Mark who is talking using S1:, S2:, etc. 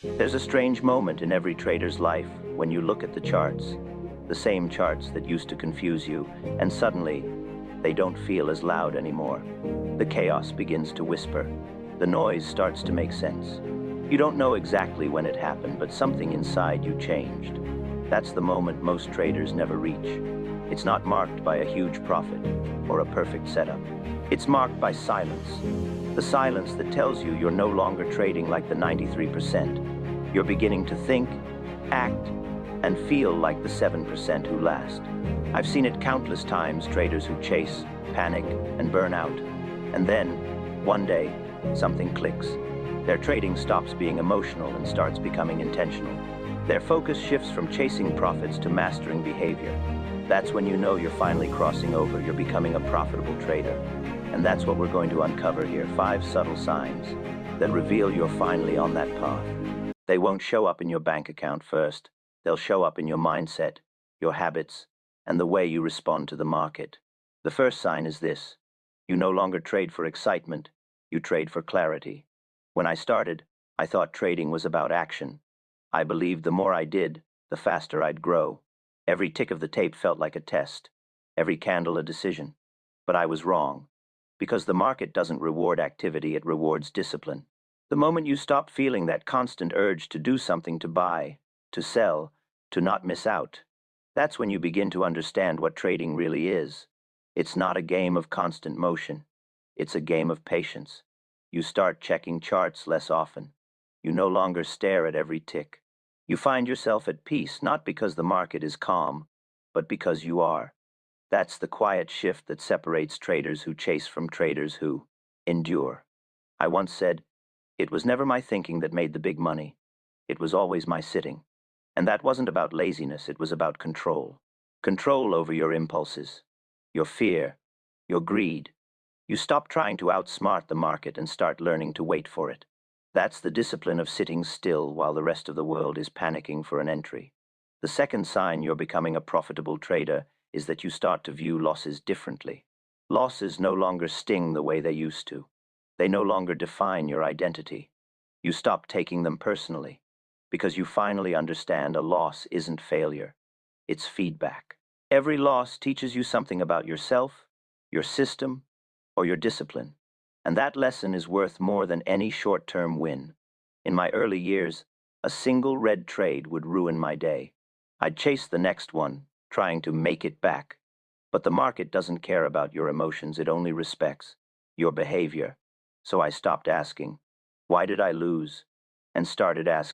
S1: There's a strange moment in every trader's life when you look at the charts, the same charts that used to confuse you, and suddenly they don't feel as loud anymore. The chaos begins to whisper. The noise starts to make sense. You don't know exactly when it happened, but something inside you changed. That's the moment most traders never reach. It's not marked by a huge profit or a perfect setup. It's marked by silence. The silence that tells you you're no longer trading like the 93%. You're beginning to think, act, and feel like the 7% who last. I've seen it countless times, traders who chase, panic, and burn out. And then, one day, something clicks. Their trading stops being emotional and starts becoming intentional. Their focus shifts from chasing profits to mastering behavior. That's when you know you're finally crossing over, you're becoming a profitable trader. And that's what we're going to uncover here, 5 subtle signs that reveal you're finally on that path. They won't show up in your bank account first. They'll show up in your mindset, your habits, and the way you respond to the market. The first sign is this: you no longer trade for excitement, you trade for clarity. When I started, I thought trading was about action. I believed the more I did, the faster I'd grow. Every tick of the tape felt like a test, every candle a decision. But I was wrong, because the market doesn't reward activity, it rewards discipline. The moment you stop feeling that constant urge to do something, to buy, to sell, to not miss out, that's when you begin to understand what trading really is. It's not a game of constant motion. It's a game of patience. You start checking charts less often. You no longer stare at every tick. You find yourself at peace, not because the market is calm, but because you are. That's the quiet shift that separates traders who chase from traders who endure. I once said, "It was never my thinking that made the big money. It was always my sitting." And that wasn't about laziness, it was about control. Control over your impulses, your fear, your greed. You stop trying to outsmart the market and start learning to wait for it. That's the discipline of sitting still while the rest of the world is panicking for an entry. The second sign you're becoming a profitable trader is that you start to view losses differently. Losses no longer sting the way they used to. They no longer define your identity. You stop taking them personally, because you finally understand a loss isn't failure, it's feedback. Every loss teaches you something about yourself, your system, or your discipline. And that lesson is worth more than any short-term win. In my early years, a single red trade would ruin my day. I'd chase the next one, trying to make it back. But the market doesn't care about your emotions, it only respects your behavior. So I stopped asking, "Why did I lose?" and started asking,